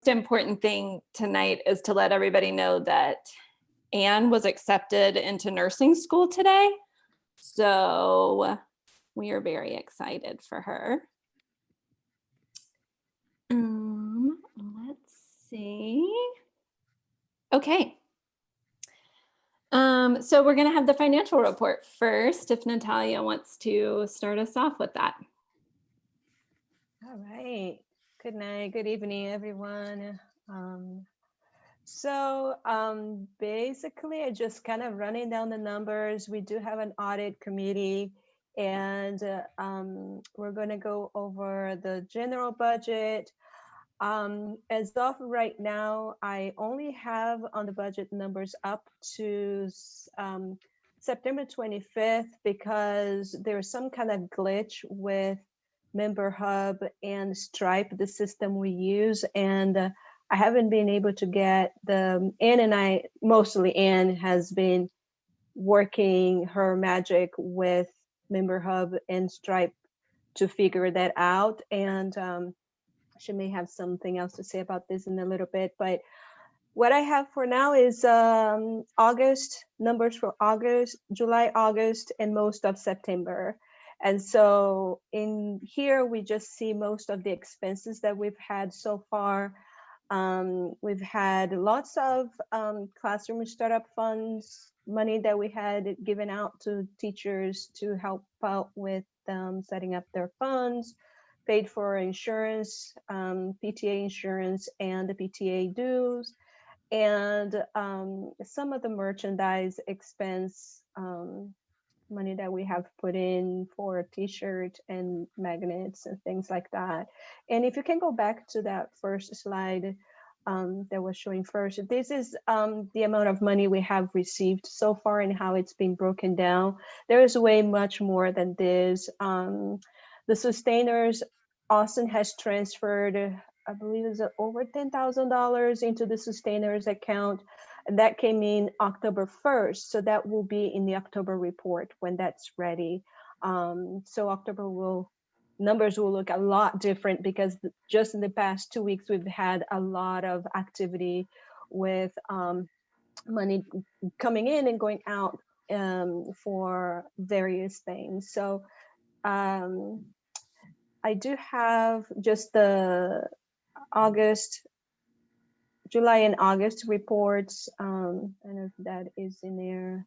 important thing tonight is to let everybody know that Anne was accepted into nursing school today. So we are very excited for her. Let's see. Okay. So we're going to have the financial report first, if Natalia wants to start us off with that. All right. Good night. Good evening, everyone. Basically, I just kind of running down the numbers. We do have an audit committee, and we're going to go over the general budget. As of right now, I only have on the budget numbers up to September 25th because there's some kind of glitch with Member Hub and Stripe, the system we use, and I haven't been able to get Anne and I, mostly Anne, has been working her magic with Member Hub and Stripe to figure that out, and she may have something else to say about this in a little bit, but what I have for now is August, numbers for August, July, August, and most of September. And so in here, we just see most of the expenses that we've had so far. We've had lots of classroom startup funds, money that we had given out to teachers to help out with setting up their funds, paid for insurance, PTA insurance, and the PTA dues, and some of the merchandise expense money that we have put in for a t-shirt and magnets and things like that. And if you can go back to that first slide that was showing first, this is the amount of money we have received so far and how it's been broken down. There is way much more than this. The sustainers, Austin has transferred, I believe it's over $10,000 into the sustainers account. And that came in October 1st. So that will be in the October report when that's ready. So October numbers will look a lot different because just in the past 2 weeks, we've had a lot of activity with money coming in and going out for various things. So I do have just the July and August reports. I don't know if that is in there.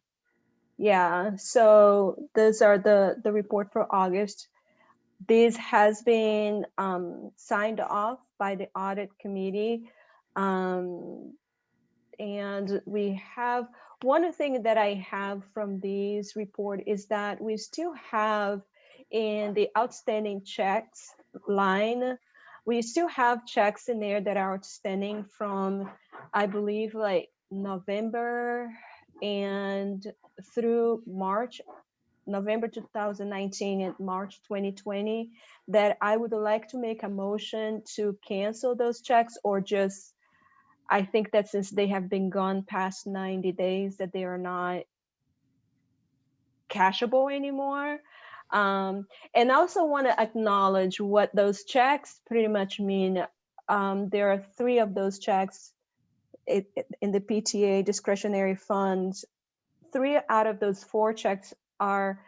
Yeah, so those are the report for August. This has been signed off by the audit committee. And we have, one thing that I have from this report is that we still have in the outstanding checks line, we still have checks in there that are outstanding from, I believe, like November and through November 2019 and March 2020, that I would like to make a motion to cancel those checks, or just, I think that since they have been gone past 90 days, that they are not cashable anymore. And I also want to acknowledge what those checks pretty much mean. There are 3 of those checks in the PTA discretionary funds. 3 out of those 4 checks are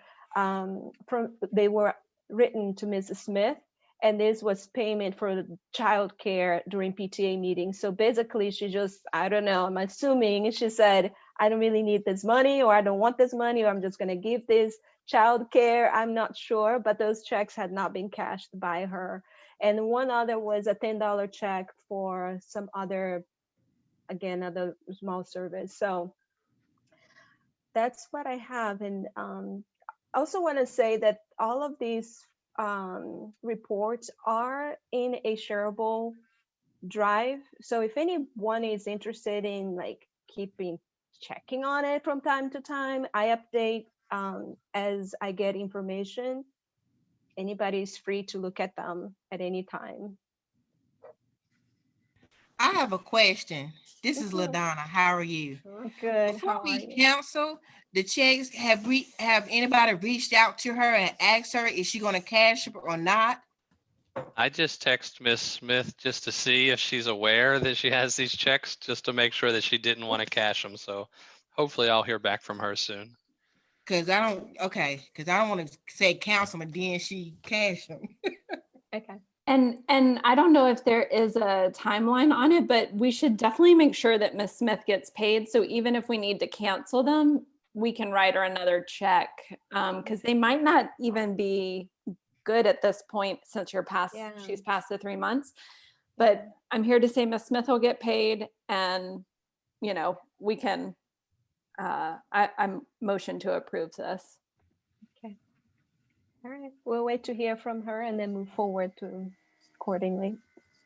they were written to Mrs. Smith, and this was payment for the child care during PTA meetings. So basically she just, I don't know, I'm assuming she said, I don't really need this money, or I don't want this money, or I'm just going to give this child care. I'm not sure, but those checks had not been cashed by her. And one other was a $10 check for some other, again, other small service. So that's what I have. And I also want to say that all of these reports are in a shareable drive. So if anyone is interested in like checking on it from time to time, I update as I get information. Anybody is free to look at them at any time. I have a question. This is Mhm. LaDonna. How are you? Good. Before How are we you? cancel the checks, have anybody reached out to her and asked her is she going to cash it or not? I just text Miss Smith just to see if she's aware that she has these checks, just to make sure that she didn't want to cash them. So hopefully I'll hear back from her soon. Cause I don't want to say council and then she cashed them. Okay. And I don't know if there is a timeline on it, but we should definitely make sure that Miss Smith gets paid. So even if we need to cancel them, we can write her another check, because they might not even be good at this point since Yeah. she's past the 3 months. But I'm here to say Miss Smith will get paid, and we can. I'm motion to approve this. Okay. All right. We'll wait to hear from her and then move forward to accordingly.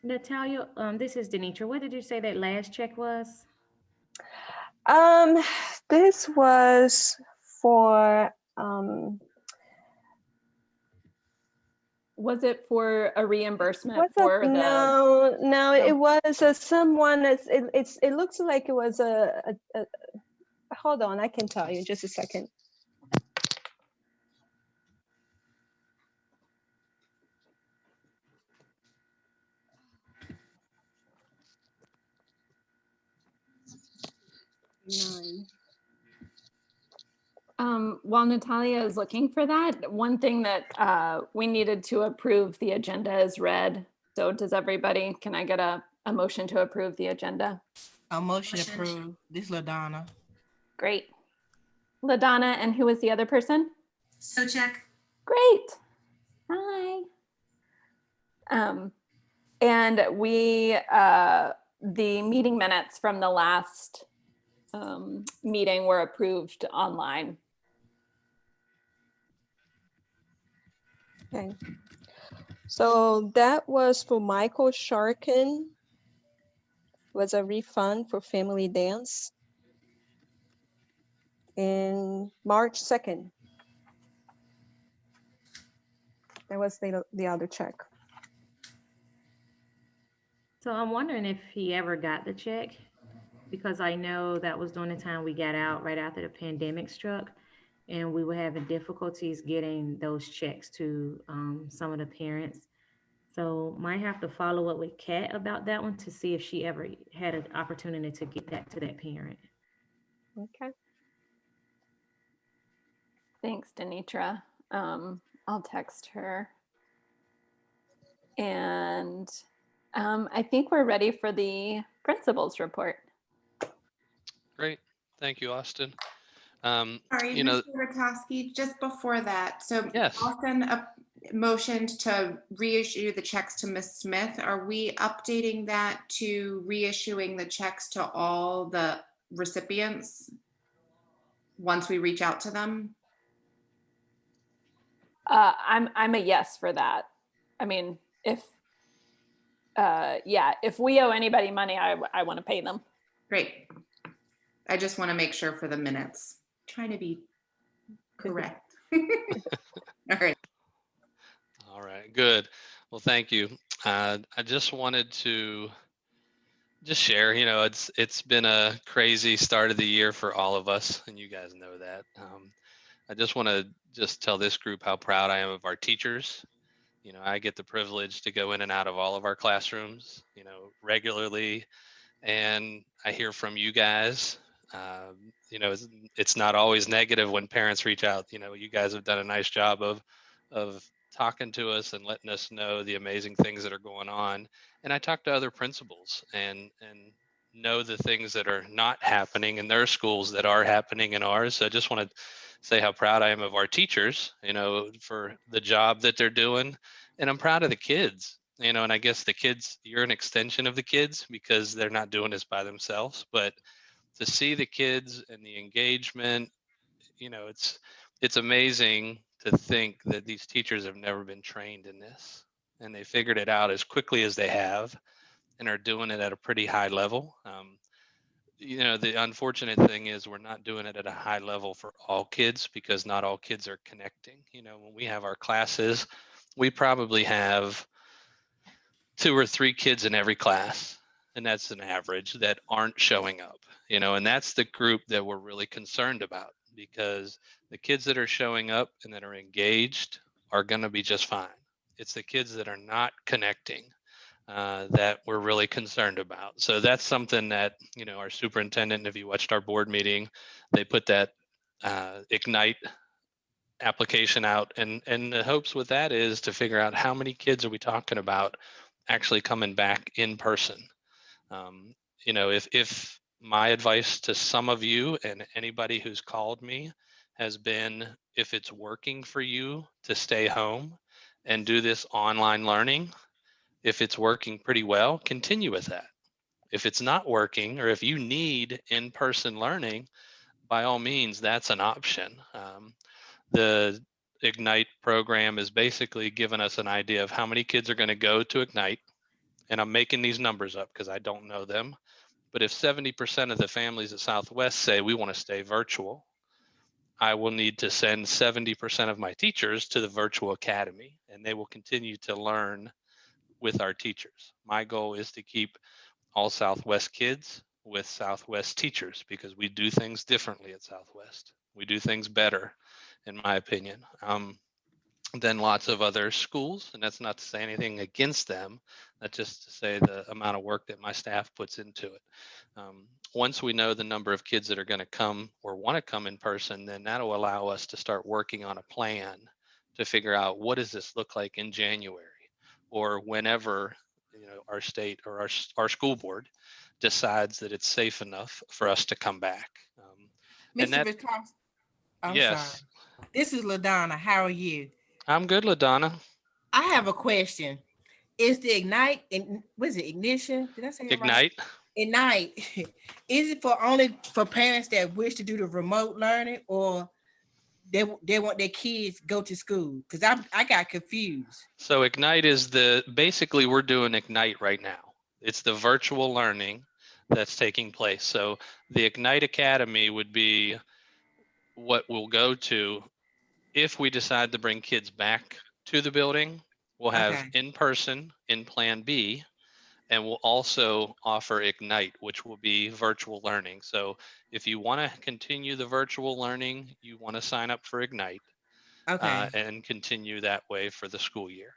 Natalia, this is Denitra. What did you say that last check was? This was for Was it for a reimbursement what's for up? the? No, it was someone. It looks like it was a. Hold on, I can tell you just a second. While Natalia is looking for that, one thing that we needed to approve the agenda is read. So does everybody, can I get a motion to approve the agenda? A motion approved. This is LaDonna. Great. LaDonna, and who was the other person? So check. Great. Hi. And we, the meeting minutes from the last meeting were approved online. Okay. So that was for Michael Sharkin. Was a refund for family dance in March 2nd. That was the other check. So I'm wondering if he ever got the check, because I know that was during the time we got out right after the pandemic struck, and we were having difficulties getting those checks to some of the parents. So might have to follow up with Kat about that one to see if she ever had an opportunity to get that to that parent. Okay. Thanks, Denitra. I'll text her. And I think we're ready for the principal's report. Great. Thank you, Austin. Sorry, Mr. Rakowski, just before that. So Yes. Austin motioned to reissue the checks to Ms. Smith. Are we updating that to reissuing the checks to all the recipients once we reach out to them? I'm a yes for that. I mean, if we owe anybody money, I want to pay them. Great. I just want to make sure for the minutes. Trying to be correct. All right. All right, good. Well, thank you. I just wanted to just share, it's been a crazy start of the year for all of us, and you guys know that. I just want to just tell this group how proud I am of our teachers. I get the privilege to go in and out of all of our classrooms, regularly, and I hear from you guys. It's not always negative when parents reach out. You guys have done a nice job of talking to us and letting us know the amazing things that are going on. And I talk to other principals and know the things that are not happening in their schools that are happening in ours. So I just want to say how proud I am of our teachers, for the job that they're doing. And I'm proud of the kids, and I guess the kids, you're an extension of the kids because they're not doing this by themselves. But to see the kids and the engagement, it's amazing to think that these teachers have never been trained in this, and they figured it out as quickly as they have and are doing it at a pretty high level. The unfortunate thing is we're not doing it at a high level for all kids because not all kids are connecting. When we have our classes, we probably have 2 or 3 kids in every class, and that's an average, that aren't showing up, and that's the group that we're really concerned about, because the kids that are showing up and that are engaged are going to be just fine. It's the kids that are not connecting that we're really concerned about. So that's something that, our superintendent, if you watched our board meeting, they put that Ignite application out, and the hopes with that is to figure out how many kids are we talking about actually coming back in person. um, if my advice to some of you and anybody who's called me has been, if it's working for you to stay home and do this online learning, if it's working pretty well, continue with that. If it's not working, or if you need in-person learning, by all means, that's an option. The Ignite program is basically giving us an idea of how many kids are going to go to Ignite. And I'm making these numbers up because I don't know them. But if 70% of the families at Southwest say we want to stay virtual, I will need to send 70% of my teachers to the virtual academy, and they will continue to learn with our teachers. My goal is to keep all Southwest kids with Southwest teachers because we do things differently at Southwest. We do things better, in my opinion, than lots of other schools. And that's not to say anything against them. That's just to say the amount of work that my staff puts into it. Once we know the number of kids that are going to come or want to come in person, then that'll allow us to start working on a plan to figure out what does this look like in January or whenever our state or our school board decides that it's safe enough for us to come back. And Mr. that, Victor, I'm sorry. yes, This is LaDonna. How are you? I'm good, LaDonna. I have a question. Is the Ignite, and what is it, Ignition? Did I say it right? Ignite. Ignite. Is it for only for parents that wish to do the remote learning, or they want their kids go to school? Because I got confused. So Ignite is basically we're doing Ignite right now. It's the virtual learning that's taking place. So the Ignite Academy would be what we'll go to if we decide to bring kids back to the building. We'll have Okay. in person in Plan B, and we'll also offer Ignite, which will be virtual learning. So if you want to continue the virtual learning, you want to sign up for Ignite Okay. and continue that way for the school year.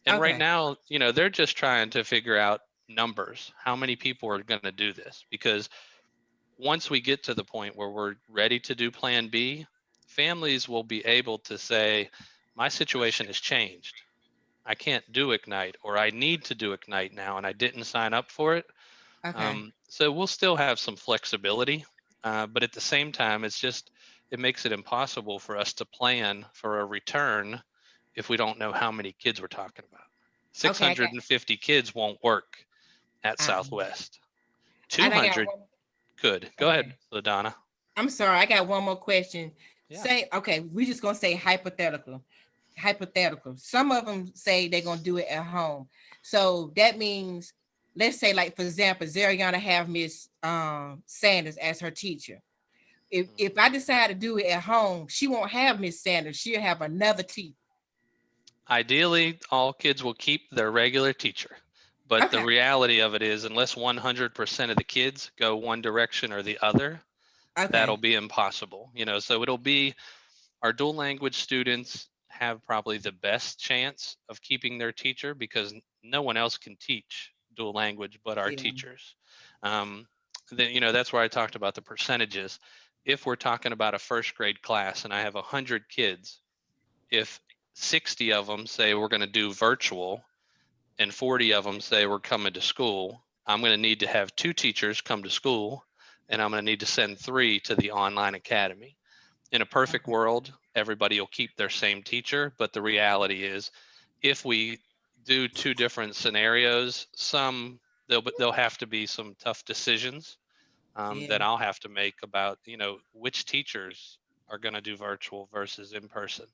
And right Okay. now, they're just trying to figure out numbers, how many people are going to do this, because once we get to the point where we're ready to do Plan B, families will be able to say, my situation has changed. I can't do Ignite, or I need to do Ignite now, and I didn't sign up for it. Okay. So we'll still have some flexibility, but at the same time, it makes it impossible for us to plan for a return if we don't know how many kids we're talking about. Okay. 650 kids won't work at Uh, Southwest. and I got 200 one. could. Go ahead, Okay. LaDonna. I'm sorry. I got one more question. Yeah. Say, okay, we're just gonna say hypothetical. Hypothetical. Some of them say they're gonna do it at home. So that means, let's say, like for example, Zariana have Miss Sanders as her teacher. If I decide to do it at home, she won't have Miss Sanders. She'll have another teacher. Ideally, all kids will keep their regular teacher. But the Okay. reality of it is, unless 100% of the kids go one direction or the other, that'll Okay. be impossible. So it'll be our dual language students have probably the best chance of keeping their teacher because no one else can teach dual language but our Yeah. teachers. Um, that's where I talked about the percentages. If we're talking about a first grade class and I have 100 kids, if 60 of them say we're going to do virtual and 40 of them say we're coming to school, I'm going to need to have 2 teachers come to school, and I'm going to need to send 3 to the online academy. In a perfect Okay. world, everybody will keep their same teacher, but the reality is if we do 2 different scenarios, there'll have to be some tough decisions Yeah. that I'll have to make about which teachers are going to do virtual versus in person.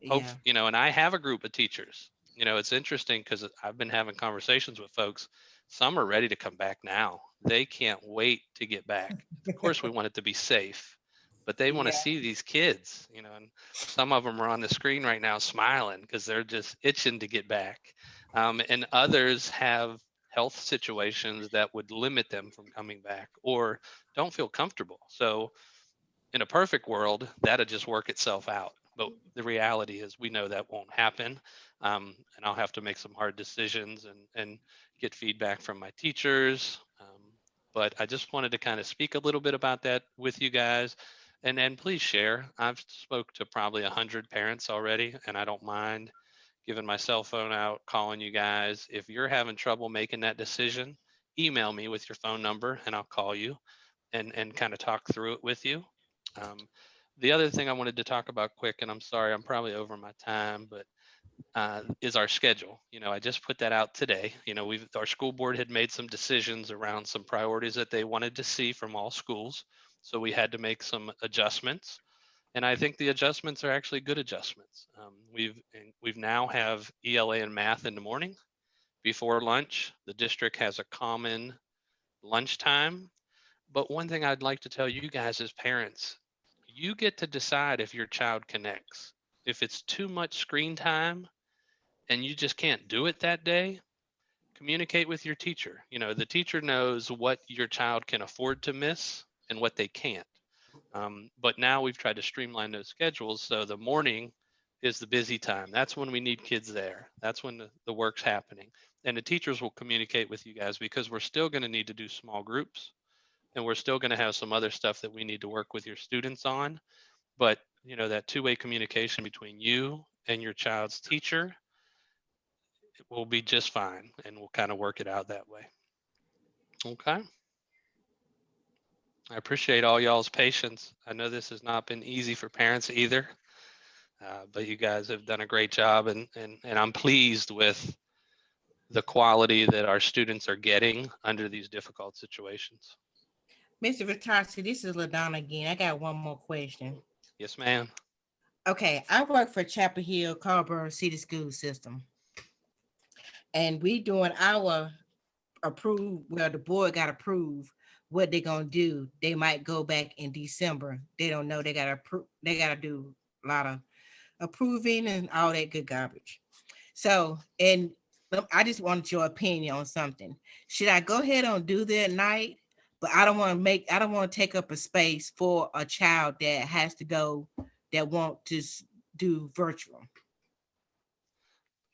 Yeah. And I have a group of teachers. It's interesting because I've been having conversations with folks. Some are ready to come back now. They can't wait to get back. Of course, we want it to be safe, but they want to Yeah. see these kids, and some of them are on the screen right now smiling because they're just itching to get back. And others have health situations that would limit them from coming back or don't feel comfortable. So in a perfect world, that'll just work itself out. But the reality is we know that won't happen. And I'll have to make some hard decisions and get feedback from my teachers. But I just wanted to kind of speak a little bit about that with you guys. And please share. I've spoke to probably 100 parents already, and I don't mind giving my cell phone out, calling you guys. If you're having trouble making that decision, email me with your phone number and I'll call you and kind of talk through it with you. Um, the other thing I wanted to talk about quick, and I'm sorry, I'm probably over my time, but is our schedule. I just put that out today. Our school board had made some decisions around some priorities that they wanted to see from all schools. So we had to make some adjustments. And I think the adjustments are actually good adjustments. We've now have ELA and math in the morning before lunch. The district has a common lunchtime. But one thing I'd like to tell you guys as parents, you get to decide if your child connects. If it's too much screen time and you just can't do it that day, communicate with your teacher. The teacher knows what your child can afford to miss and what they can't. But now we've tried to streamline those schedules. So the morning is the busy time. That's when we need kids there. That's when the work's happening. And the teachers will communicate with you guys because we're still going to need to do small groups and we're still going to have some other stuff that we need to work with your students on. But, that two-way communication between you and your child's teacher will be just fine. And we'll kind of work it out that way. Okay. I appreciate all y'all's patience. I know this has not been easy for parents either, but you guys have done a great job, and I'm pleased with the quality that our students are getting under these difficult situations. Mr. Vitasi, this is LaDonna again. I got one more question. Yes, ma'am. Okay, I work for Chapel Hill, Carrboro City School System. And we doing our the board got approved what they're gonna do. They might go back in December. They don't know. They gotta do a lot of approving and all that good garbage. So, and I just wanted your opinion on something. Should I go ahead and do that at night? But I don't want to take up a space for a child that has to go, that want to do virtual.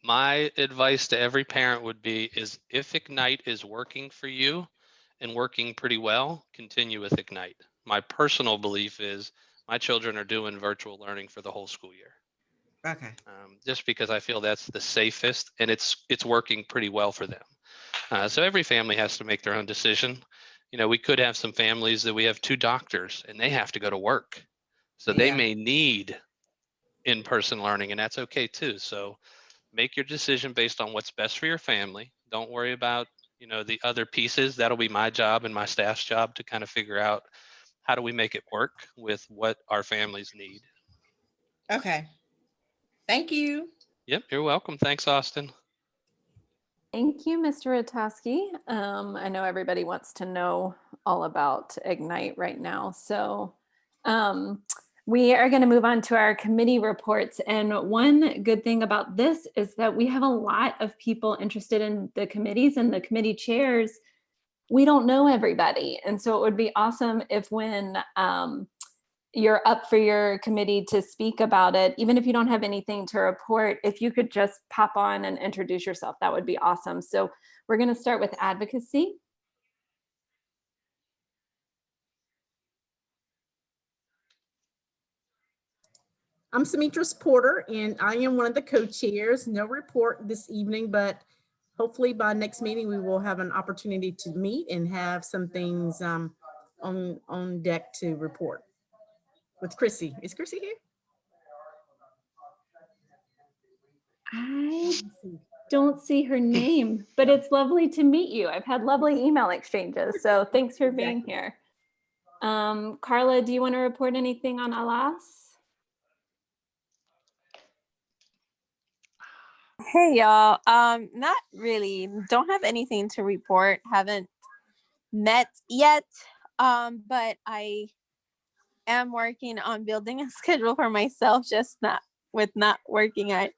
My advice to every parent would be is if Ignite is working for you and working pretty well, continue with Ignite. My personal belief is my children are doing virtual learning for the whole school year. Okay. Just because I feel that's the safest and it's working pretty well for them. So every family has to make their own decision. We could have some families that we have 2 doctors and they have to go to work. So they may need in-person learning, and that's okay too. So make your decision based on what's best for your family. Don't worry about, the other pieces. That'll be my job and my staff's job to kind of figure out how do we make it work with what our families need. Okay. Thank you. Yep, you're welcome. Thanks, Austin. Thank you, Mr. Ratoski. I know everybody wants to know all about Ignite right now. So we are going to move on to our committee reports. And one good thing about this is that we have a lot of people interested in the committees and the committee chairs. We don't know everybody. And so it would be awesome if when you're up for your committee to speak about it, even if you don't have anything to report, if you could just pop on and introduce yourself, that would be awesome. So we're going to start with advocacy. I'm Samitras Porter, and I am one of the co-chairs. No report this evening, but hopefully by next meeting, we will have an opportunity to meet and have some things on deck to report with Chrissy. Is Chrissy here? I don't see her name, but it's lovely to meet you. I've had lovely email exchanges, so thanks for being here. Carla, do you want to report anything on Alas? Hey y'all, not really, don't have anything to report, haven't met yet, but I am working on building a schedule for myself, just not working. I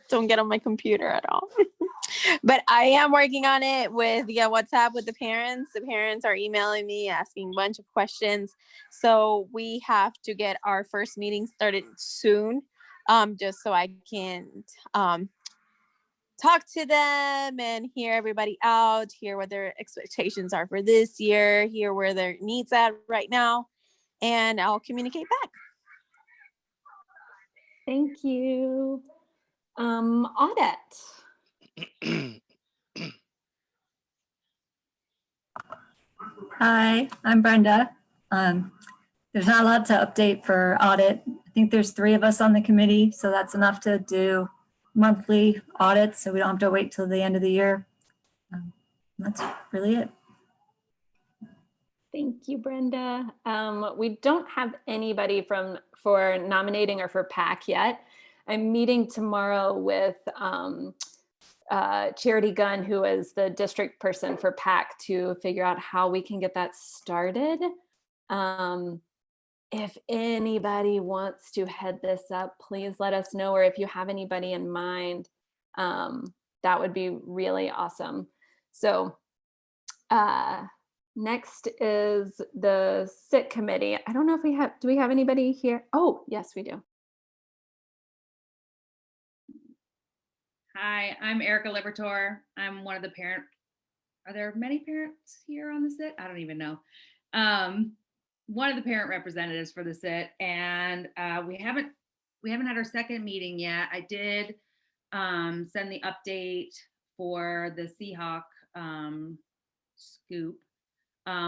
don't get on my computer at all. But I am working on it with WhatsApp with the parents. The parents are emailing me asking a bunch of questions. So we have to get our first meeting started soon. just so I can talk to them and hear everybody out, hear what their expectations are for this year, hear where their needs at right now, and I'll communicate back. Thank you. Audit. Hi, I'm Brenda. There's not a lot to update for audit. I think there's 3 of us on the committee, so that's enough to do monthly audits, so we don't have to wait till the end of the year. That's really it. Thank you, Brenda. We don't have anybody for nominating or for PAC yet. I'm meeting tomorrow with Charity Gunn, who is the district person for PAC, to figure out how we can get that started. If anybody wants to head this up, please let us know, or if you have anybody in mind, that would be really awesome. So next is the SIT committee. I don't know if do we have anybody here? Oh, yes, we do. Hi, I'm Erica Libertor. I'm one of the are there many parents here on the SIT? I don't even know. One of the parent representatives for the SIT, and we haven't had our second meeting yet. I did send the update for the Seahawk scoop,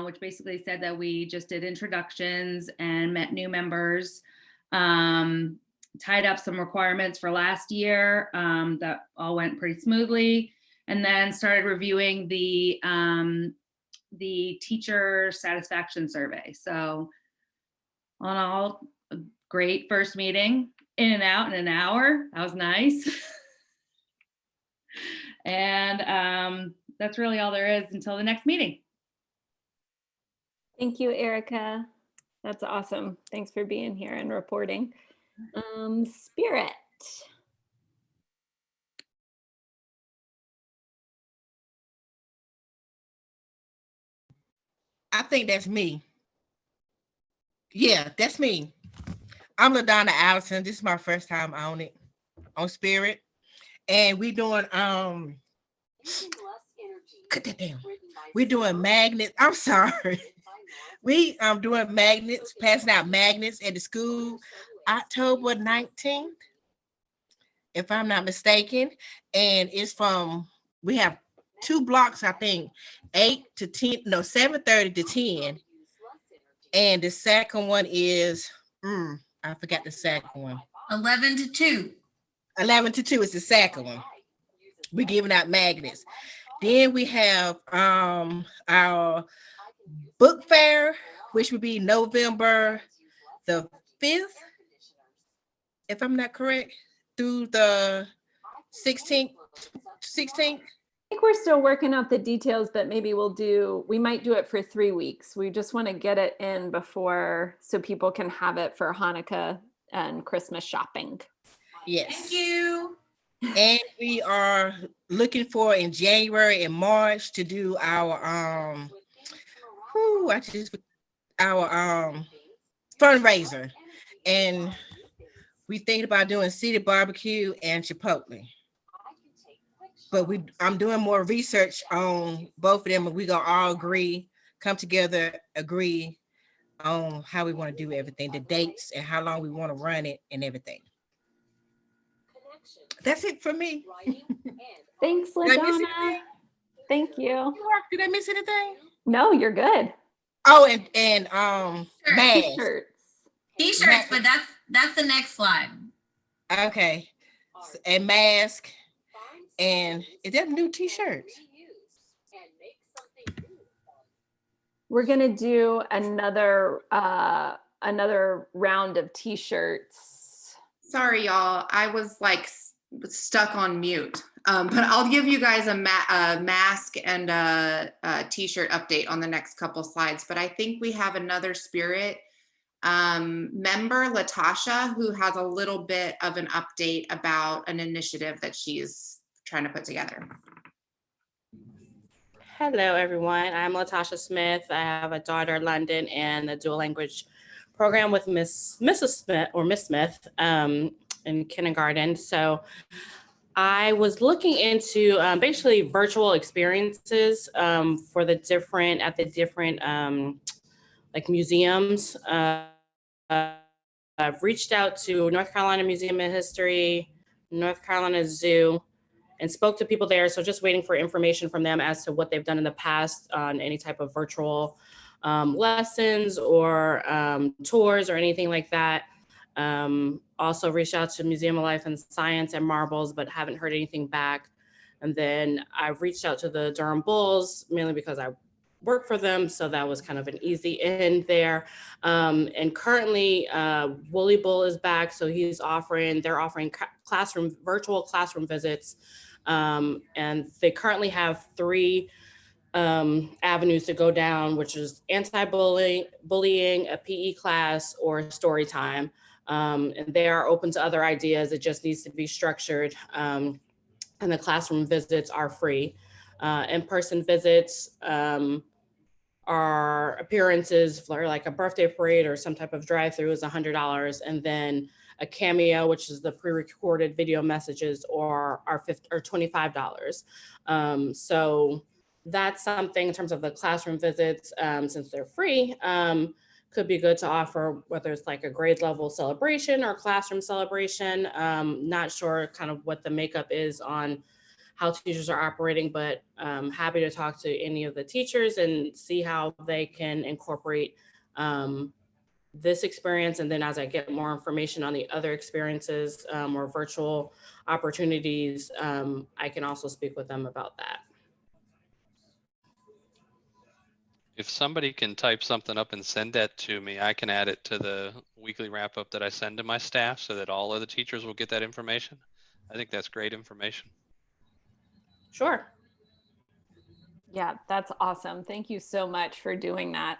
which basically said that we just did introductions and met new members, tied up some requirements for last year, that all went pretty smoothly, and then started reviewing the teacher satisfaction survey. So on all, a great first meeting, in and out in an hour. That was nice. And that's really all there is until the next meeting. Thank you, Erica. That's awesome. Thanks for being here and reporting. Spirit. I think that's me. Yeah, that's me. I'm LaDonna Allison. This is my first time on it, on Spirit. And we doing cut that down. We're doing magnets. I'm sorry. We doing magnets, passing out magnets at the school October 19th, if I'm not mistaken. And it's we have 2 blocks, I think, 8 to 10, no, 7:30 to 10. And the second one is, I forgot the second one. 11 to 2. 11 to 2 is the second one. We're giving out magnets. Then we have our book fair, which would be November the 5th, if I'm not correct, through the 16th. I think we're still working out the details, but maybe we might do it for 3 weeks. We just want to get it in before, so people can have it for Hanukkah and Christmas shopping. Yes. Thank you. And we are looking for in January and March to do our fundraiser. And we think about doing City Barbecue and Chipotle. But I'm doing more research on both of them, and we're gonna all come together, agree on how we want to do everything, the dates and how long we want to run it and everything. That's it for me. Thanks, Did I miss LaDonna. anything? Thank you. Did I miss anything? No, you're good. Oh, and masks. T-shirts, but that's the next slide. Okay. And mask. And is that new T-shirts? We're gonna do another round of T-shirts. Sorry, y'all. I was like stuck on mute. But I'll give you guys a mask and a T-shirt update on the next couple slides. But I think we have another Spirit member, Latasha, who has a little bit of an update about an initiative that she's trying to put together. Hello, everyone. I'm Latasha Smith. I have a daughter, London, and the dual language program with Miss Smith. And in kindergarten. So I was looking into basically virtual experiences for the different like museums. I've reached out to North Carolina Museum of History, North Carolina Zoo, and spoke to people there. So just waiting for information from them as to what they've done in the past on any type of virtual lessons or tours or anything like that. Also reached out to Museum of Life and Science and Marbles, but haven't heard anything back. And then I've reached out to the Durham Bulls, mainly because I work for them. So that was kind of an easy end there. And currently Woolly Bull is back. So they're offering virtual classroom visits. And they currently have 3 avenues to go down, which is bullying, a PE class, or story time. And they are open to other ideas. It just needs to be structured. And the classroom visits are free. In-person visits are appearances for like a birthday parade or some type of drive-through is $100. And then a cameo, which is the pre-recorded video messages, are $25. So that's something in terms of the classroom visits, since they're free, could be good to offer, whether it's like a grade level celebration or classroom celebration. Not sure kind of what the makeup is on how teachers are operating, but happy to talk to any of the teachers and see how they can incorporate this experience. And then as I get more information on the other experiences or virtual opportunities, I can also speak with them about that. If somebody can type something up and send that to me, I can add it to the weekly wrap up that I send to my staff so that all of the teachers will get that information. I think that's great information. Sure. Yeah, that's awesome. Thank you so much for doing that.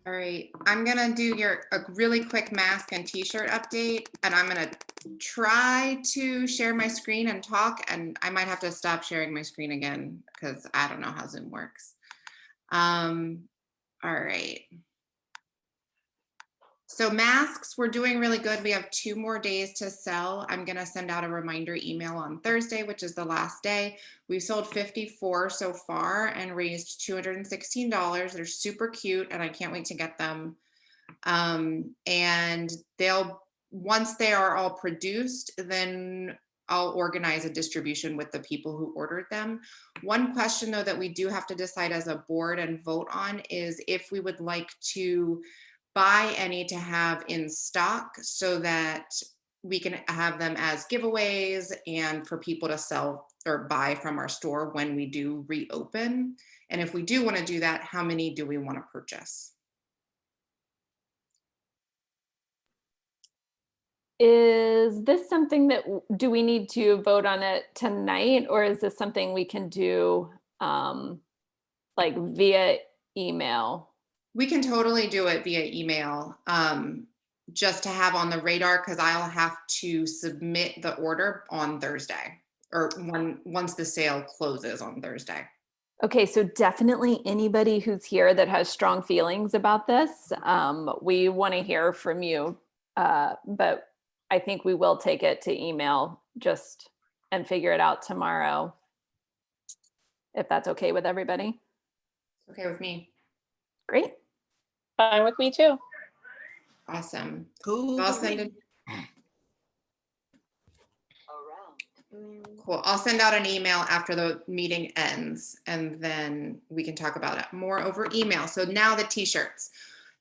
All right, I'm gonna do a really quick mask and t-shirt update, and I'm gonna try to share my screen and talk, and I might have to stop sharing my screen again because I don't know how Zoom works. All right. So masks, we're doing really good. We have 2 more days to sell. I'm gonna send out a reminder email on Thursday, which is the last day. We've sold 54 so far and raised $216. They're super cute and I can't wait to get them. And once they are all produced, then I'll organize a distribution with the people who ordered them. One question though that we do have to decide as a board and vote on is if we would like to buy any to have in stock so that we can have them as giveaways and for people to sell or buy from our store when we do reopen. And if we do want to do that, how many do we want to purchase? Is this something that, do we need to vote on it tonight, or is this something we can do like via email? We can totally do it via email, just to have on the radar, because I'll have to submit the order on Thursday or once the sale closes on Thursday. Okay, so definitely anybody who's here that has strong feelings about this, we want to hear from you. But I think we will take it to email and figure it out tomorrow, if that's okay with everybody. Okay with me. Great. Fine with me too. Awesome. Cool. I'll send it. Cool. I'll send out an email after the meeting ends, and then we can talk about it more over email. So now the t-shirts.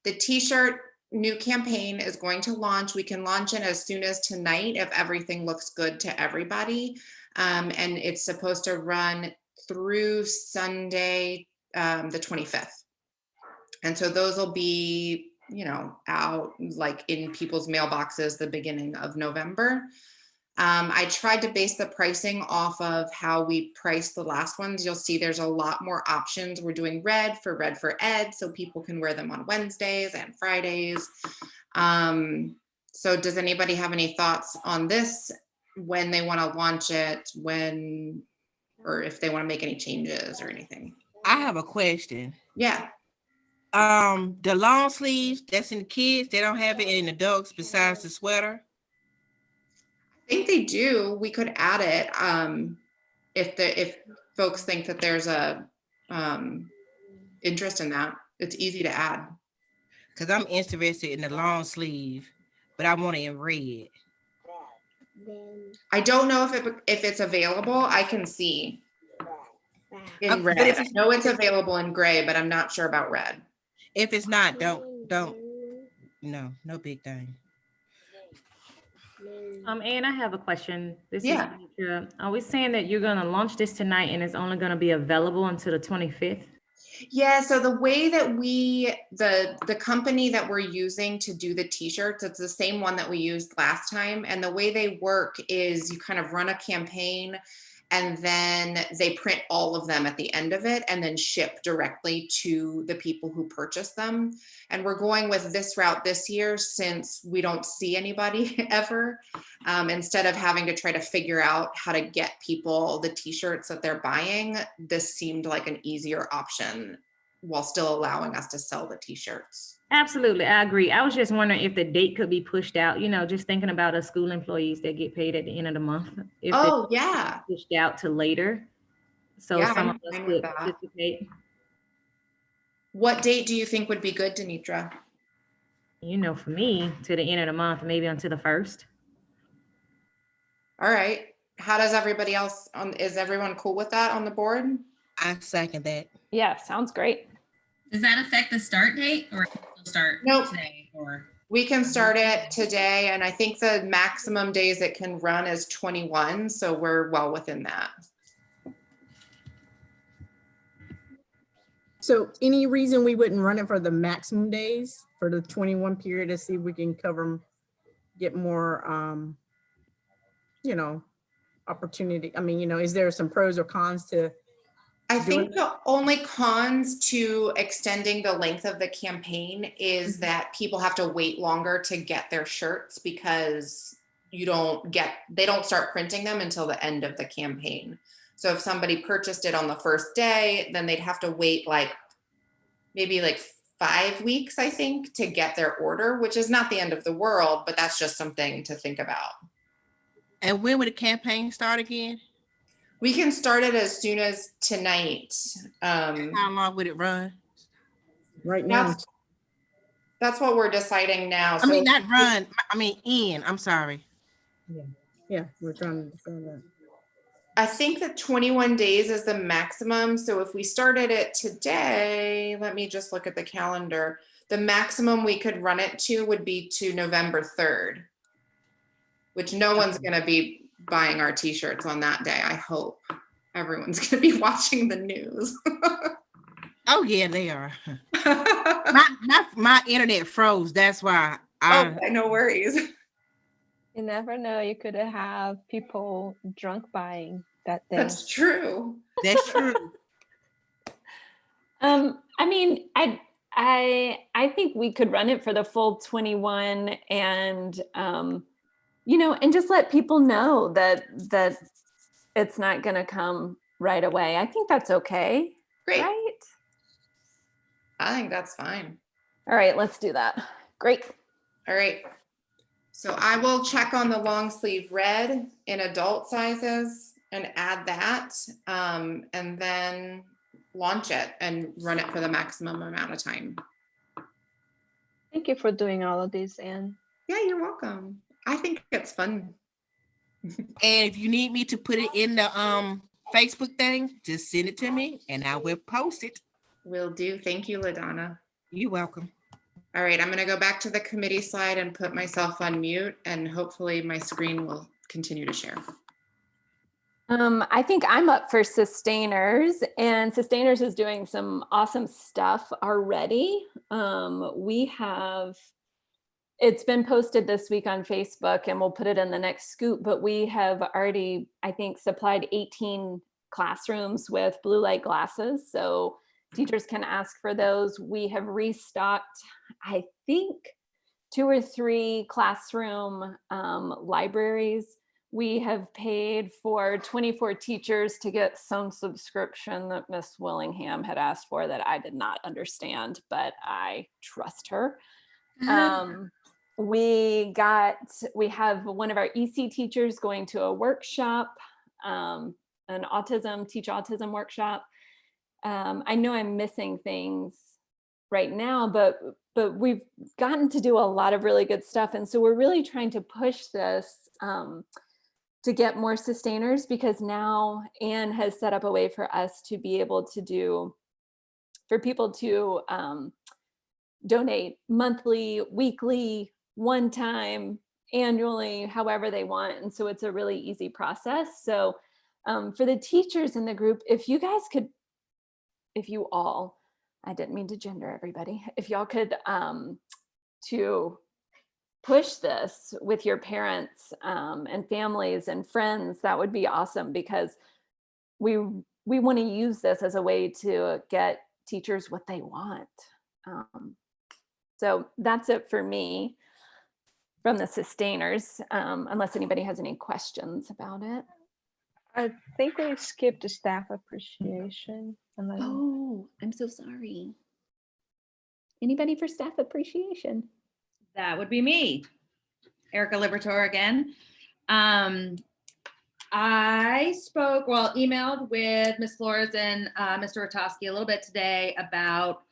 The t-shirt new campaign is going to launch. We can launch it as soon as tonight if everything looks good to everybody. And it's supposed to run through Sunday, the 25th. And so those will be, out like in people's mailboxes the beginning of November. I tried to base the pricing off of how we priced the last ones. You'll see there's a lot more options. We're doing red for Ed, so people can wear them on Wednesdays and Fridays. So does anybody have any thoughts on this, when they want to launch it, or if they want to make any changes or anything? I have a question. Yeah. The long sleeves, that's in the kids, they don't have it in adults besides the sweater. I think they do. We could add it if folks think that there's a interest in that. It's easy to add. Cause I'm interested in the long sleeve, but I want it in red. I don't know if it's available. I can see in But red. if I know it's available in gray, but I'm not sure about red. If it's not, don't, no big thing. Ann, I have a question. This Yeah. is Keisha. Are we saying that you're gonna launch this tonight and it's only gonna be available until the 25th? Yeah, so the way that the company that we're using to do the t-shirts, it's the same one that we used last time. And the way they work is you kind of run a campaign and then they print all of them at the end of it and then ship directly to the people who purchase them. And we're going with this route this year since we don't see anybody ever. Instead of having to try to figure out how to get people the t-shirts that they're buying, this seemed like an easier option while still allowing us to sell the t-shirts. Absolutely, I agree. I was just wondering if the date could be pushed out, just thinking about us school employees that get paid at the end of the month. If Oh, yeah. Pushed out to later. So Yeah, some I'm of us fine could with that. participate. What date do you think would be good, Denitra? For me, to the end of the month, maybe until the 1st. All right. How does everybody else is everyone cool with that on the board? I second that. Yeah, sounds great. Does that affect the start date or start Nope. today? Or We can start it today, and I think the maximum days it can run is 21, so we're well within that. So any reason we wouldn't run it for the maximum days for the 21 period to see if we can cover them, get more, opportunity? I mean, is there some pros or cons to? I think the only cons to extending the length of the campaign is that people have to wait longer to get their shirts because they don't start printing them until the end of the campaign. So if somebody purchased it on the first day, then they'd have to wait maybe 5 weeks, I think, to get their order, which is not the end of the world, but that's just something to think about. And when would the campaign start again? We can start it as soon as tonight. How long would it run? Right now. That's what we're deciding now. I mean, not run. I mean, in. I'm sorry. Yeah, we're trying to decide that. I think that 21 days is the maximum. So if we started it today, let me just look at the calendar. The maximum we could run it to would be to November 3rd, which no one's going to be buying our t-shirts on that day. I hope everyone's going to be watching the news. Oh yeah, they are. my internet froze. That's why. No worries. You never know. You could have people drunk buying that day. That's true. That's true. I mean, I think we could run it for the full 21 and and just let people know that it's not going to come right away. I think that's okay. Great. Right? I think that's fine. All right, let's do that. Great. All right. So I will check on the long sleeve red in adult sizes and add that, and then launch it and run it for the maximum amount of time. Thank you for doing all of this, Anne. Yeah, you're welcome. I think it's fun. And if you need me to put it in the Facebook thing, just send it to me and I will post it. Will do. Thank you, LaDonna. You're welcome. All right, I'm going to go back to the committee slide and put myself on mute, and hopefully my screen will continue to share. I think I'm up for Sustainers, and Sustainers is doing some awesome stuff already. It's been posted this week on Facebook, and we'll put it in the next scoop, but we have already, I think, supplied 18 classrooms with blue light glasses. So teachers can ask for those. We have restocked, I think, 2 or 3 classroom libraries we have paid for 24 teachers to get some subscription that Miss Willingham had asked for that I did not understand, but I trust her. We have one of our EC teachers going to a workshop, an teach autism workshop. I know I'm missing things right now, but we've gotten to do a lot of really good stuff. And so we're really trying to push this to get more sustainers, because now Anne has set up a way for us to be able to for people to donate monthly, weekly, one time, annually, however they want. And so it's a really easy process. So for the teachers in the group, if you all, I didn't mean to gender everybody, if y'all could to push this with your parents and families and friends, that would be awesome, because we want to use this as a way to get teachers what they want. So that's it for me from the sustainers, unless anybody has any questions about it. I think we skipped the staff appreciation. Oh, I'm so sorry. Anybody for staff appreciation? That would be me, Erica Libertor again. I emailed with Ms. Flores and Mr. Rotowski a little bit today about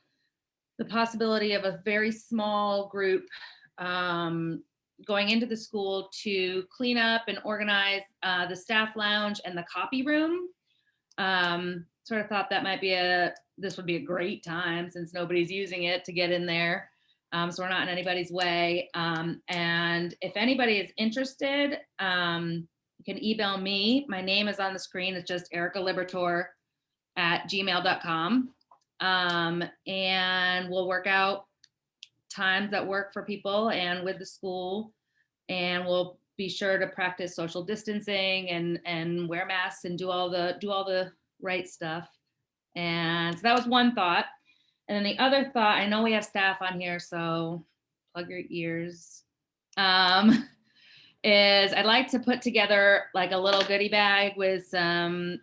the possibility of a very small group going into the school to clean up and organize the staff lounge and the copy room. Sort of thought that this would be a great time, since nobody's using it, to get in there. So we're not in anybody's way. And if anybody is interested, you can email me. My name is on the screen. It's just ericalibertor@gmail.com. And we'll work out times that work for people and with the school. And we'll be sure to practice social distancing and wear masks and do all the right stuff. And so that was one thought. And then the other thought, I know we have staff on here, so plug your ears, is I'd like to put together like a little goodie bag with some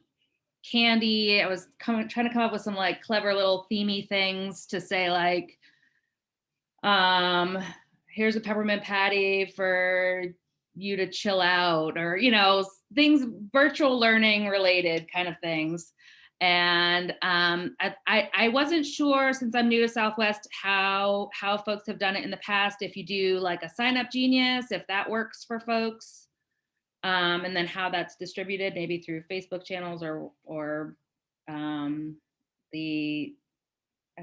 candy. I was trying to come up with some like clever little themey things to say, like, here's a peppermint patty for you to chill out, or, things, virtual learning related kind of things. And I wasn't sure, since I'm new to Southwest, how folks have done it in the past. If you do like a Sign Up Genius, if that works for folks, and then how that's distributed, maybe through Facebook channels or I'm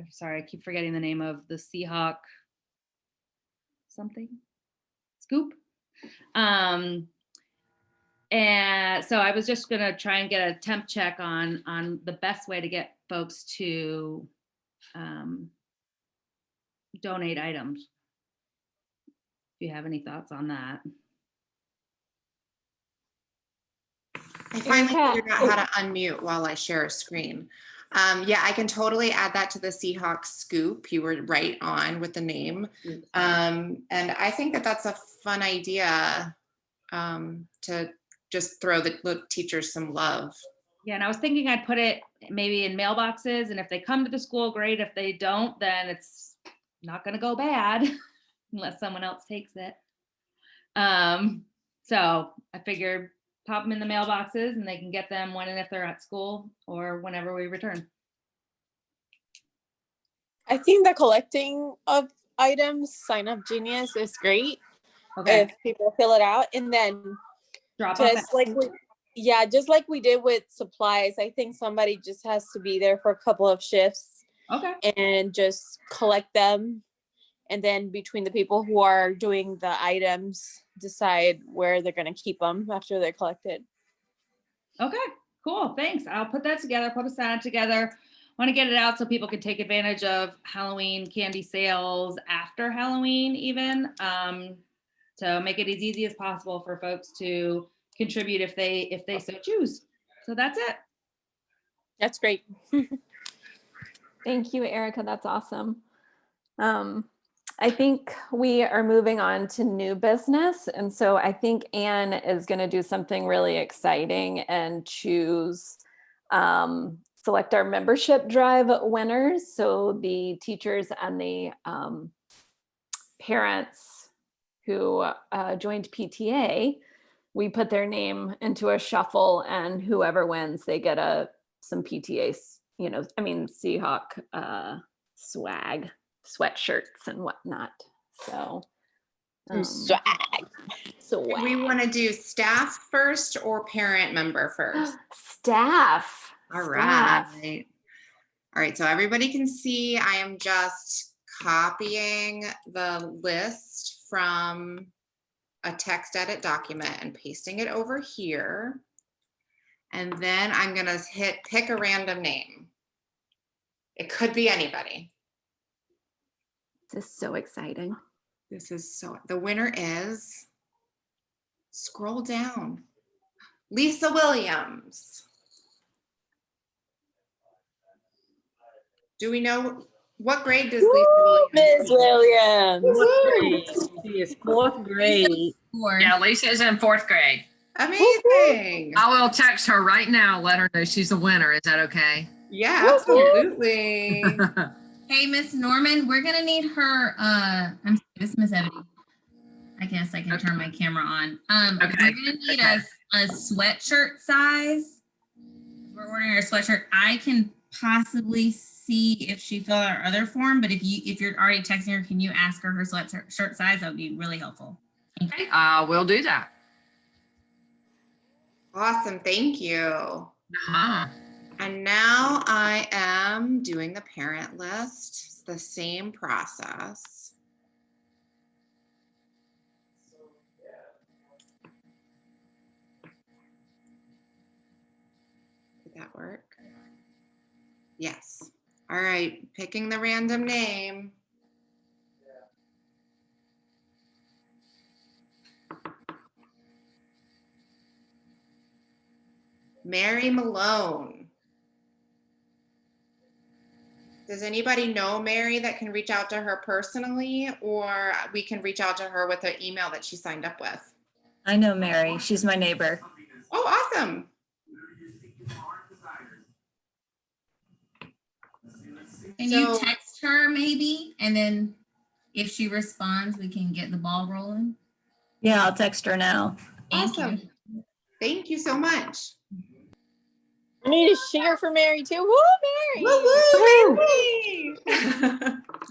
sorry, I keep forgetting the name of the Seahawk something scoop. And so I was just gonna try and get a temp check on the best way to get folks to donate items. If you have any thoughts on that. I finally figured out how to unmute while I share a screen. Yeah, I can totally add that to the Seahawks scoop. You were right on with the name. And I think that that's a fun idea to just throw the teachers some love. Yeah, and I was thinking I'd put it maybe in mailboxes, and if they come to the school, great. If they don't, then it's not going to go bad unless someone else takes it. So I figured pop them in the mailboxes, and they can get them when and if they're at school or whenever we return. I think the collecting of items, Sign Up Genius, is great. Okay. If people fill it out, and then drop off. Just like we did with supplies, I think somebody just has to be there for a couple of shifts. Okay. And just collect them. And then between the people who are doing the items, decide where they're going to keep them after they're collected. Okay, cool. Thanks. I'll put that together, put a sign together. Want to get it out so people can take advantage of Halloween candy sales after Halloween even, to make it as easy as possible for folks to contribute if they so choose. So that's it. That's great. Thank you, Erica. That's awesome. I think we are moving on to new business. And so I think Anne is going to do something really exciting and choose, select our membership drive winners. So the teachers and the parents who joined PTA, we put their name into a shuffle, and whoever wins, they get some PTA, Seahawk swag, sweatshirts and whatnot. So Swag. Do we want to do staff first or parent member first? Staff. All Staff. right. All right, so everybody can see I am just copying the list from a text edit document and pasting it over here. And then I'm gonna hit pick a random name. It could be anybody. This is so exciting. The winner is, scroll down, Lisa Williams. Do we know what grade does Lisa Williams? Miss Williams. Fourth grade. She is fourth grade. Yeah, Lisa is in 4th grade. Amazing. I will text her right now, let her know she's a winner. Is that okay? Yeah, absolutely. Hey, Miss Norman, we're gonna need her. This is Miss Ebony. I guess I can turn my camera on. Okay. We're gonna need a sweatshirt size. We're ordering a sweatshirt. I can possibly see if she filled out our other form, but if you're already texting her, can you ask her sweatshirt size? That would be really helpful. Okay. We'll do that. Awesome, thank you. And now I am doing the parent list. It's the same process. Did that work? Yes. All right, picking the random name. Mary Malone. Does anybody know Mary that can reach out to her personally, or we can reach out to her with an email that she signed up with? I know Mary. She's my neighbor. Oh, awesome. Can you text her maybe? And then if she responds, we can get the ball rolling. Yeah, I'll text her now. Awesome. Thank you so much. I need a cheer for Mary too. Woo, Mary! Woo, Mary!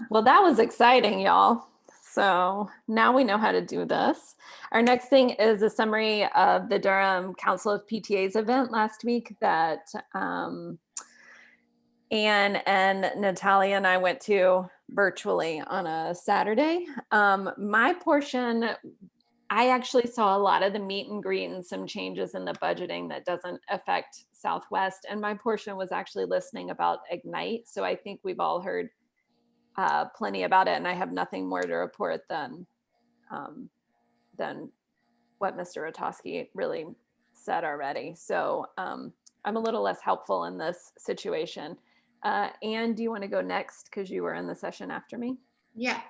Well, that was exciting, y'all. So now we know how to do this. Our next thing is a summary of the Durham Council of PTAs event last week that Anne and Natalia and I went to virtually on a Saturday. My portion, I actually saw a lot of the meet and greet and some changes in the budgeting that doesn't affect Southwest. And my portion was actually listening about Ignite. So I think we've all heard plenty about it, and I have nothing more to report than what Mr. Rotowski really said already. So I'm a little less helpful in this situation. Anne, do you want to go next because you were in the session after me? Yeah.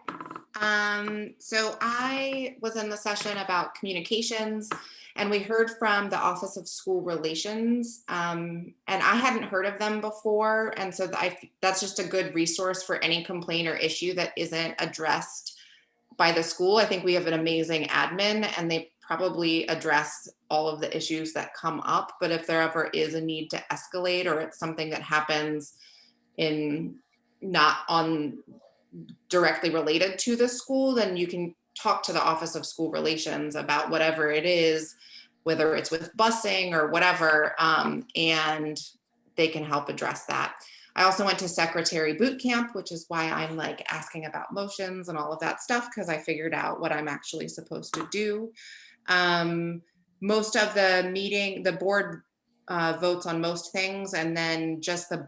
So I was in the session about communications, and we heard from the Office of School Relations, and I hadn't heard of them before. And so that's just a good resource for any complaint or issue that isn't addressed by the school. I think we have an amazing admin, and they probably address all of the issues that come up. But if there ever is a need to escalate, or it's something that happens in not on directly related to the school, then you can talk to the Office of School Relations about whatever it is, whether it's with busing or whatever, and they can help address that. I also went to secretary boot camp, which is why I'm like asking about motions and all of that stuff, because I figured out what I'm actually supposed to do. Most of the meeting, the board votes on most things, and then just the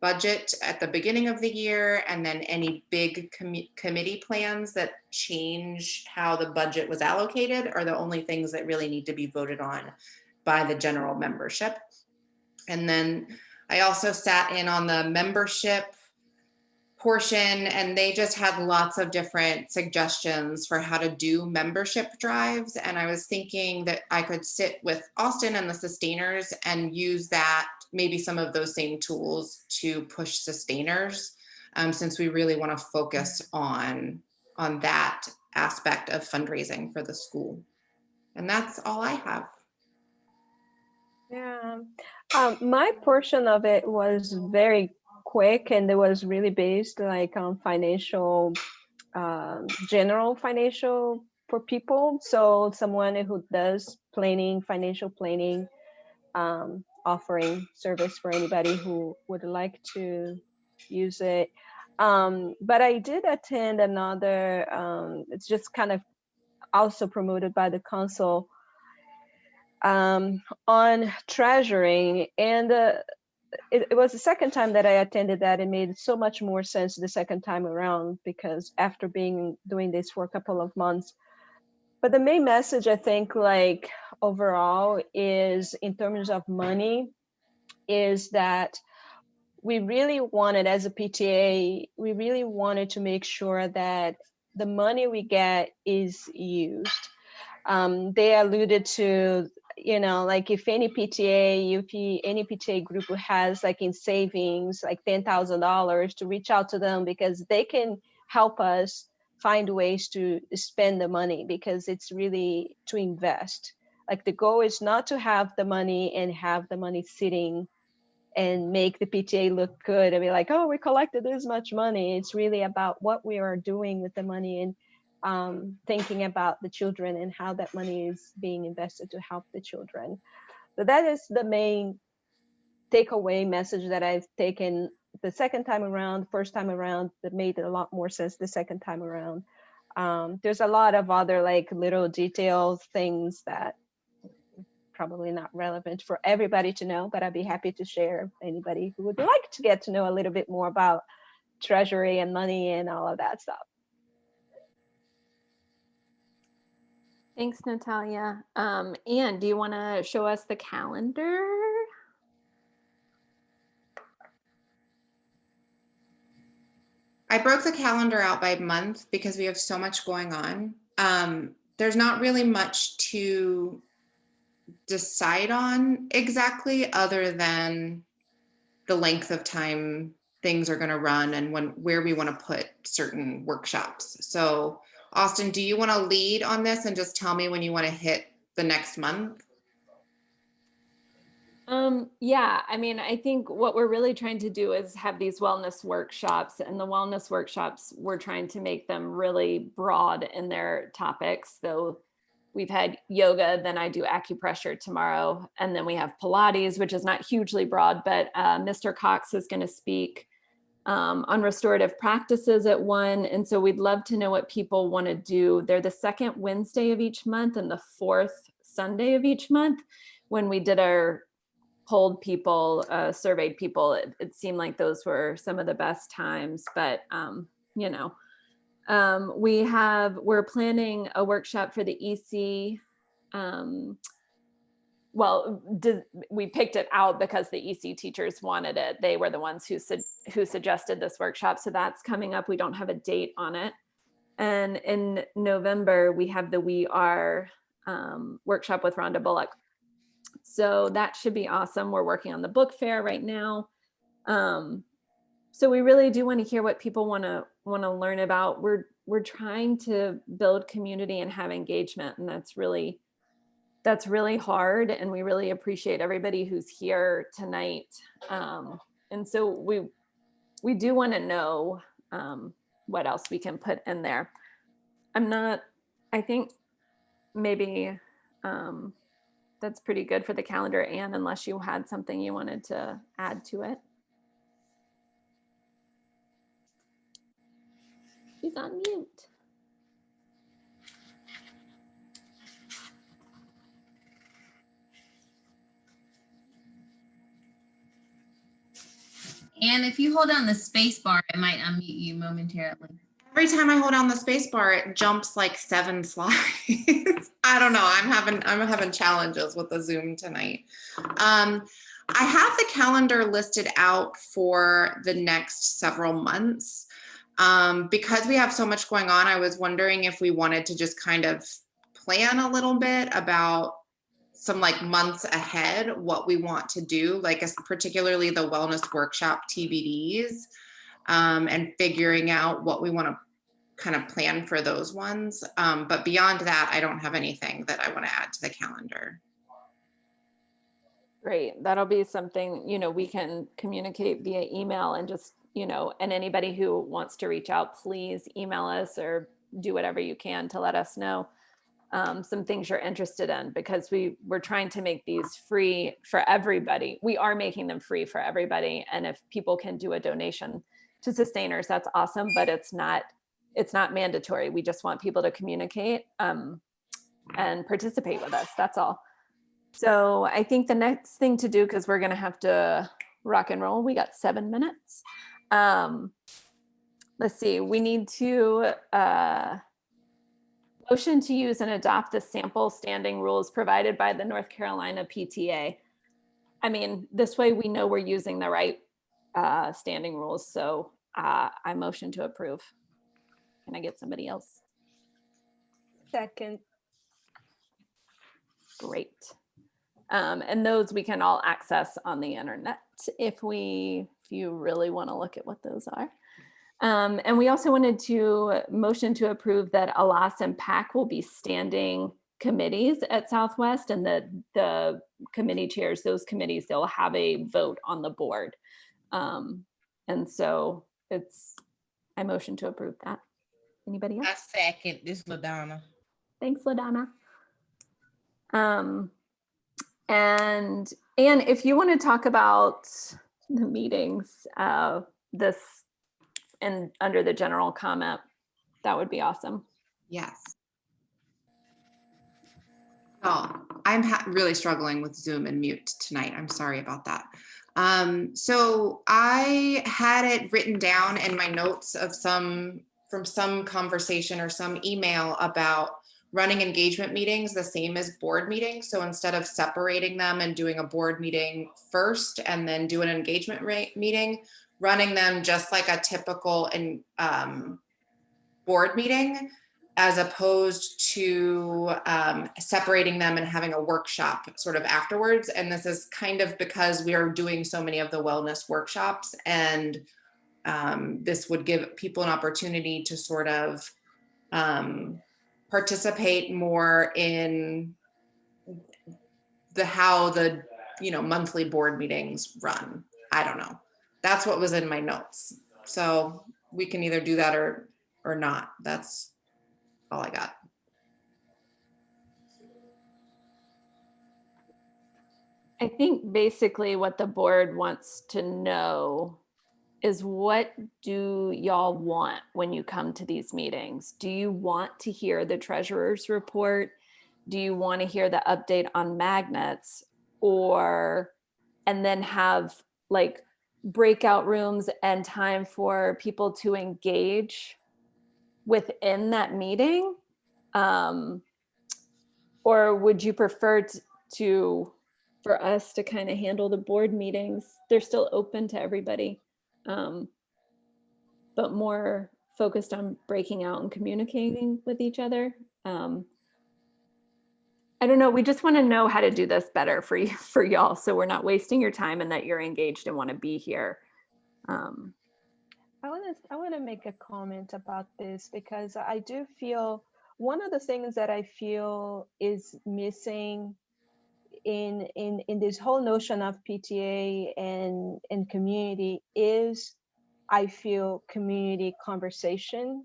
budget at the beginning of the year, and then any big committee plans that change how the budget was allocated are the only things that really need to be voted on by the general membership. And then I also sat in on the membership portion, and they just had lots of different suggestions for how to do membership drives. And I was thinking that I could sit with Austin and the sustainers and use that, maybe some of those same tools to push sustainers, since we really want to focus on that aspect of fundraising for the school. And that's all I have. Yeah, my portion of it was very quick, and it was really based like on financial, general financial for people. So someone who does planning, financial planning, offering service for anybody who would like to use it. But I did attend another, it's just kind of also promoted by the council, on treasuring, and it was the second time that I attended that. It made so much more sense the second time around, because after doing this for a couple of months. But the main message, I think, like overall, is in terms of money, is that we really wanted, as a PTA, we really wanted to make sure that the money we get is used. They alluded to, like if any PTA, any PTA group who has like in savings, like $10,000, to reach out to them, because they can help us find ways to spend the money, because it's really to invest. Like the goal is not to have the money and have the money sitting and make the PTA look good and be like, oh, we collected this much money. It's really about what we are doing with the money, and thinking about the children and how that money is being invested to help the children. So that is the main takeaway message that I've taken the second time around. First time around, that made a lot more sense the second time around. There's a lot of other like little details, things that probably not relevant for everybody to know, but I'd be happy to share anybody who would like to get to know a little bit more about treasury and money and all of that stuff. Thanks, Natalia. Anne, do you want to show us the calendar? I broke the calendar out by month because we have so much going on. There's not really much to decide on exactly, other than the length of time things are going to run and where we want to put certain workshops. So Austin, do you want to lead on this and just tell me when you want to hit the next month? Yeah, I mean, I think what we're really trying to do is have these wellness workshops, and the wellness workshops, we're trying to make them really broad in their topics. So we've had yoga, then I do acupressure tomorrow, and then we have Pilates, which is not hugely broad, but Mr. Cox is going to speak on restorative practices at 1. And so we'd love to know what people want to do. They're the second Wednesday of each month and the fourth Sunday of each month. When we did our polled people, surveyed people, it seemed like those were some of the best times, but we're planning a workshop for the EC. We picked it out because the EC teachers wanted it. They were the ones who suggested this workshop. So that's coming up. We don't have a date on it. And in November, we have the We Are workshop with Rhonda Bullock. So that should be awesome. We're working on the book fair right now. So we really do want to hear what people want to learn about. We're trying to build community and have engagement, and that's really hard. And we really appreciate everybody who's here tonight. And so we do want to know what else we can put in there. I think maybe that's pretty good for the calendar, Anne, unless you had something you wanted to add to it. She's on mute. And if you hold down the space bar, it might unmute you momentarily. Every time I hold down the space bar, it jumps like 7 slides. I don't know. I'm having challenges with the Zoom tonight. I have the calendar listed out for the next several months. Because we have so much going on, I was wondering if we wanted to just kind of plan a little bit about some like months ahead, what we want to do, like particularly the wellness workshop TBDs, and figuring out what we want to kind of plan for those ones. But beyond that, I don't have anything that I want to add to the calendar. Great. That'll be something, we can communicate via email and just, and anybody who wants to reach out, please email us or do whatever you can to let us know some things you're interested in, because we're trying to make these free for everybody. We are making them free for everybody. And if people can do a donation to Sustainers, that's awesome, but it's not mandatory. We just want people to communicate and participate with us. That's all. So I think the next thing to do, because we're going to have to rock and roll, we got 7 minutes. Let's see, we need to motion to use and adopt the sample standing rules provided by the North Carolina PTA. I mean, this way we know we're using the right standing rules. So I motion to approve. Can I get somebody else? Second. Great. And those we can all access on the internet if you really want to look at what those are. And we also wanted to motion to approve that ALAS and PAC will be standing committees at Southwest, and that the committee chairs those committees, they'll have a vote on the board. And so I motion to approve that. Anybody else? I second this, LaDonna. Thanks, LaDonna. And if you want to talk about the meetings, this and under the general comment, that would be awesome. Yes. Oh, I'm really struggling with Zoom and mute tonight. I'm sorry about that. So I had it written down in my notes of from some conversation or some email about running engagement meetings the same as board meetings. So instead of separating them and doing a board meeting first and then do an engagement meeting, running them just like a typical board meeting, as opposed to separating them and having a workshop sort of afterwards. And this is kind of because we are doing so many of the wellness workshops, and this would give people an opportunity to sort of participate more in how the monthly board meetings run. I don't know. That's what was in my notes. So we can either do that or not. That's all I got. I think basically what the board wants to know is, what do y'all want when you come to these meetings? Do you want to hear the treasurer's report? Do you want to hear the update on magnets, and then have like breakout rooms and time for people to engage within that meeting? Or would you prefer for us to kind of handle the board meetings? They're still open to everybody, but more focused on breaking out and communicating with each other. I don't know. We just want to know how to do this better for y'all, so we're not wasting your time and that you're engaged and want to be here. I want to make a comment about this, because I do feel one of the things that I feel is missing in this whole notion of PTA and community is, I feel, community conversation,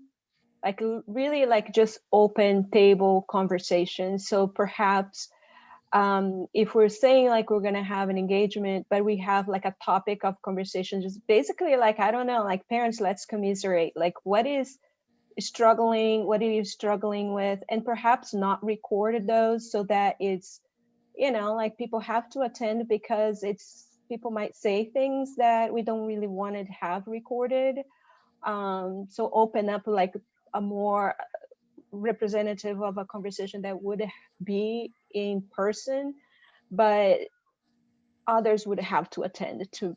like really like just open table conversation. So perhaps if we're saying like we're going to have an engagement, but we have like a topic of conversation, just basically like, I don't know, like parents, let's commiserate, like what are you struggling with, and perhaps not record those, so that it's, like people have to attend, because people might say things that we don't really want to have recorded. So open up like a more representative of a conversation that would be in person. But others would have to attend to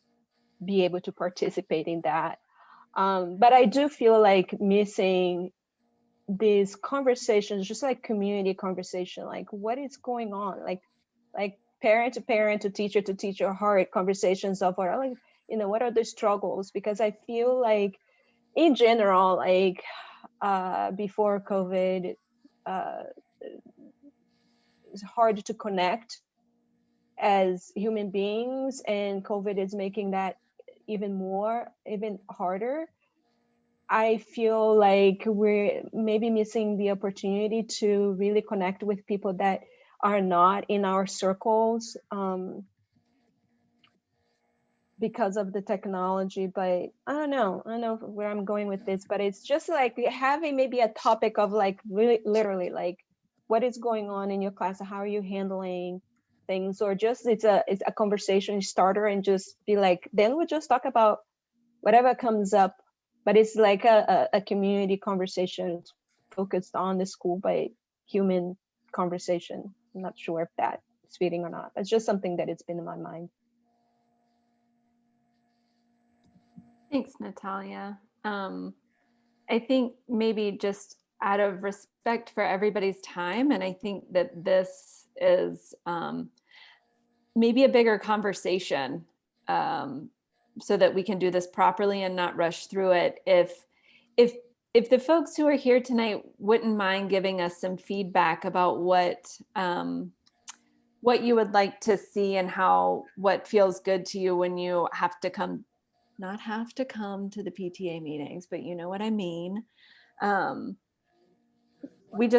be able to participate in that. But I do feel like missing these conversations, just like community conversation, like what is going on, like parent to parent, to teacher, hard conversations of what are, like, what are the struggles? Because I feel like in general, like before COVID, it's hard to connect as human beings, and COVID is making that even harder. I feel like we're maybe missing the opportunity to really connect with people that are not in our circles because of the technology. But I don't know where I'm going with this, but it's just like having maybe a topic of like really literally like what is going on in your class, how are you handling things, or just it's a conversation starter, and just be like, then we'll just talk about whatever comes up. But it's like a community conversation focused on the school by human conversation. I'm not sure if that's fitting or not. It's just something that it's been in my mind. Thanks, Natalia. I think maybe just out of respect for everybody's time, and I think that this is maybe a bigger conversation, so that we can do this properly and not rush through it. If the folks who are here tonight wouldn't mind giving us some feedback about what you would like to see, and what feels good to you when you not have to come to the PTA meetings, but you know what I mean. We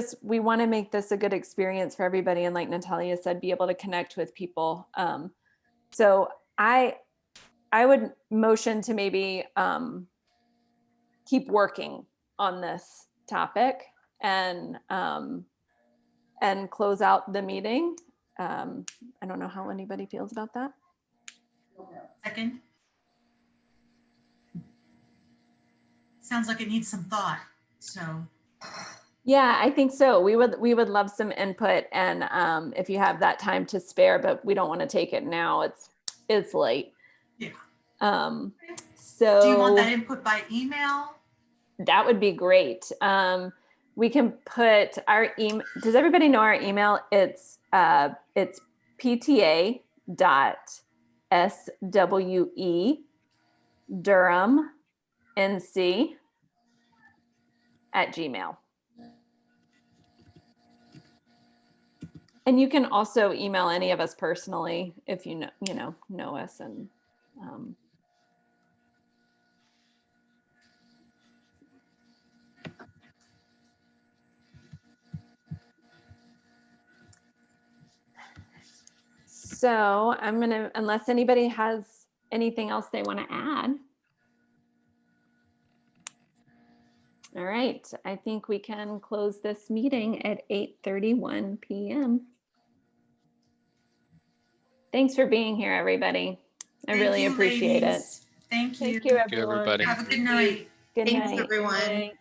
want to make this a good experience for everybody, and like Natalia said, be able to connect with people. So I would motion to maybe keep working on this topic and close out the meeting. I don't know how anybody feels about that. Second. Sounds like it needs some thought, so. Yeah, I think so. We would love some input, and if you have that time to spare, but we don't want to take it now. It's late. Yeah. So do you want that input by email? That would be great. We can put our email. Does everybody know our email? It's pta.swenc@gmail. And you can also email any of us personally if you know us, and so I'm gonna, unless anybody has anything else they want to add. All right, I think we can close this meeting at 8:31 p.m. Thanks for being here, everybody. I really appreciate it. Thank you. Thank you, everyone. everybody. Have a good night. Good Thanks, night. everyone.